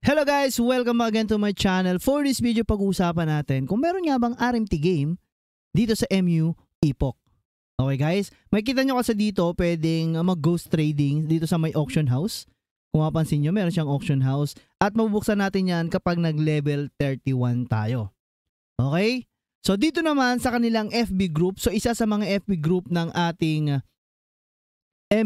Hello guys! Welcome back again to my channel. For this video, pag-uusapan natin kung meron nga bang RMT game dito sa MU Epoch. Okay guys, makikita nyo kasi dito pwedeng mag-ghost trading dito sa may auction house. Kung mapansin nyo, meron siyang auction house at mabubuksan natin yan kapag nag-level 31 tayo. Okay? So dito naman sa kanilang FB group, so isa sa mga FB group ng ating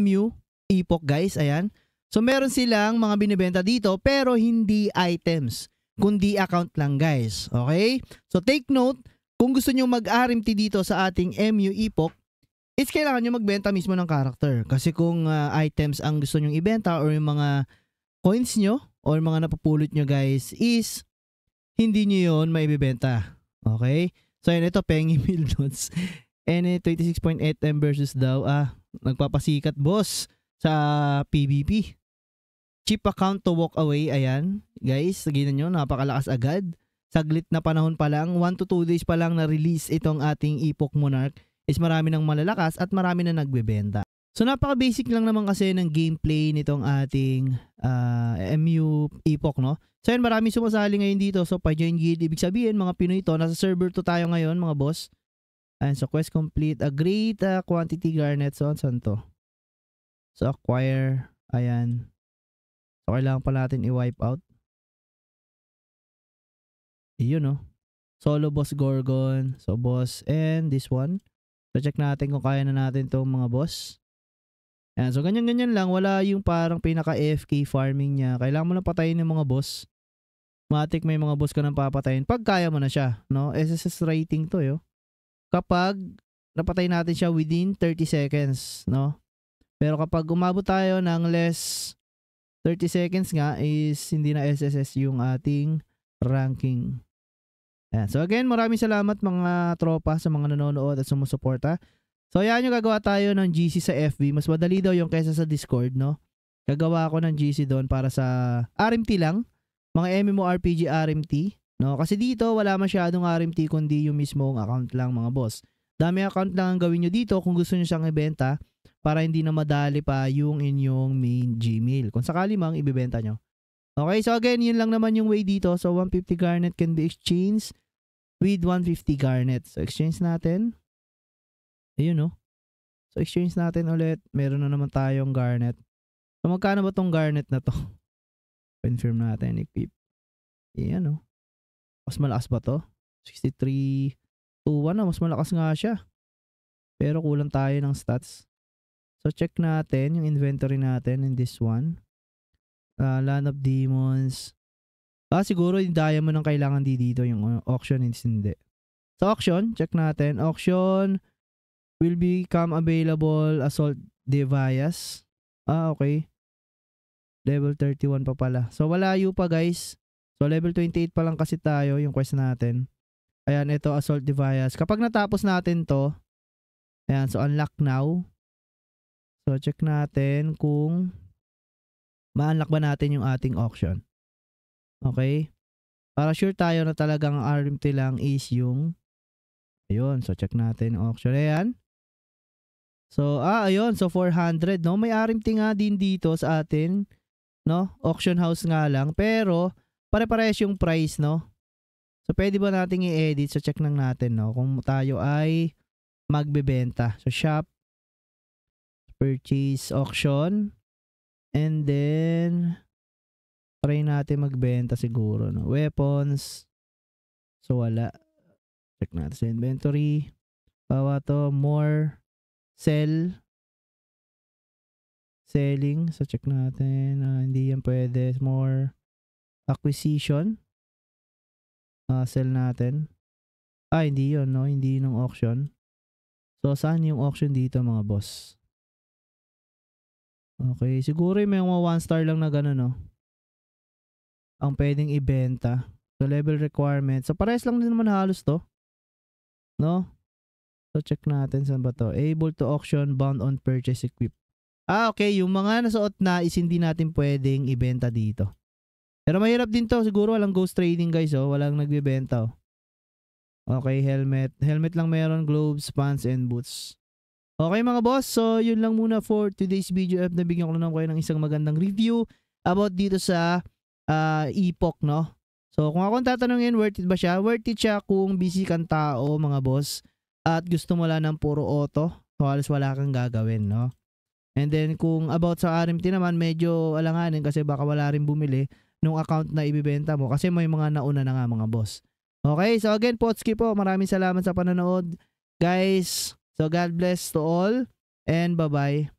MU Epoch guys, ayan. So meron silang mga binibenta dito pero hindi items, kundi account lang guys. Okay? So take note, kung gusto nyo mag-RMT dito sa ating MU Epoch, is kailangan nyo magbenta mismo ng character. Kasi kung items ang gusto nyo ibenta or yung mga coins nyo or mga napupulot nyo guys is hindi nyo yun maibibenta. Okay? So yun, ito pengi mill notes. And 26.8 M versus daw. Nagpapasikat boss sa PvP. Cheap account to walk away, ayan. Guys, saginan nyo, napakalakas agad. Saglit na panahon pa lang, 1 to 2 days pa lang na-release itong ating Epoch Monarch is marami ng malalakas at marami na nagbebenta. So napaka-basic lang naman kasi ng gameplay nitong ating MU Epoch, no? So yun, marami sumasali ngayon dito. So pa-join guild, ibig sabihin mga Pinoy to. Nasa server to tayo ngayon, mga boss. Ayan, so quest complete, a great quantity garnet. So saan to? So acquire, ayan. So, kailangan pa natin i-wipe out. Iyon, no? Solo boss Gorgon. So, boss. And this one. So, check natin kung kaya na natin itong mga boss. Ayan. So, ganyan-ganyan lang. Wala yung parang pinaka-AFK farming niya. Kailangan mo na patayin yung mga boss. Matik may mga boss ka nang papatayin. Pag kaya mo na siya, no? SSS rating to, yo. Kapag napatay natin siya within 30 seconds, no? Pero kapag umabot tayo ng less 30 seconds nga is hindi na SSS yung ating ranking. Ayan. So again, maraming salamat mga tropa sa mga nanonood at sumusuporta. So ayan yung gagawa tayo ng GC sa FB. Mas madali daw yung kaysa sa Discord, no? Gagawa ako ng GC doon para sa RMT lang. Mga MMORPG RMT, no? Kasi dito wala masyadong RMT kundi yung mismong account lang mga boss. Dami account lang ang gawin nyo dito kung gusto nyo siyang ibenta para hindi na madali pa yung inyong main Gmail. Kung sakali mang ibibenta nyo. Okay, so again, yun lang naman yung way dito. So 150 garnet can be exchanged with 150 garnet. So exchange natin. Ayun, no? So exchange natin ulit. Meron na naman tayong garnet. So magkano ba tong garnet na to? Confirm natin. Equip. Ayan, no? Mas malakas ba to? 63 to 1 na. Mas malakas nga siya. Pero kulang tayo ng stats. So check natin yung inventory natin in this one. Land of Demons. Siguro yung diamond ang kailangan dito, yung auction is hindi. So auction, check natin. Auction will become available assault device. Okay. Level 31 pa pala. So walayo pa guys. So level 28 pa lang kasi tayo yung quest natin. Ayan, ito assault device. Kapag natapos natin to, ayan, so unlock now. So, check natin kung ma-unlock ba natin yung ating auction. Okay? Para sure tayo na talagang RMT lang is yung ayun. So, check natin yung auction. Ayan. So, ayun. So, 400, no? May RMT nga din dito sa atin, no? Auction house nga lang. Pero, pare-parehas yung price, no? So, pwede ba nating i-edit? So, check lang natin, no? Kung tayo ay magbebenta. So, shop. Purchase auction and then try natin magbenta siguro, no? Weapons, so wala. Check natin sa inventory. Bawa to more selling, so check natin. Hindi yan pwede. More acquisition, sell natin. Hindi yun, no? Hindi yung auction. So saan yung auction dito mga boss? Okay, siguro may mga 1 star lang na gano'n, no? Ang pwedeng ibenta. So, level requirement. So, parehas lang din naman halos to. No? So, check natin saan ba to. Able to auction, bound on purchase equip. Okay. Yung mga nasuot na is hindi natin pwedeng ibenta dito. Pero mahirap din to. Siguro walang ghost trading guys, oh. Walang nagbibenta, oh. Okay, helmet. Helmet lang meron. Gloves, pants, and boots. Okay mga boss, so yun lang muna for today's video. Nabigyan ko na kayo ng isang magandang review about dito sa Epoch, no? So kung akong tatanungin, worth it ba siya? Worth it siya kung busy kang tao, mga boss, at gusto mo lang ng puro auto. So halos wala kang gagawin, no? And then kung about sa RMT naman, medyo alanganin kasi baka wala rin bumili nung account na ibibenta mo kasi may mga nauna na nga, mga boss. Okay, so again, Potski po, maraming salamat sa panonood. Guys, so God bless to all and bye-bye.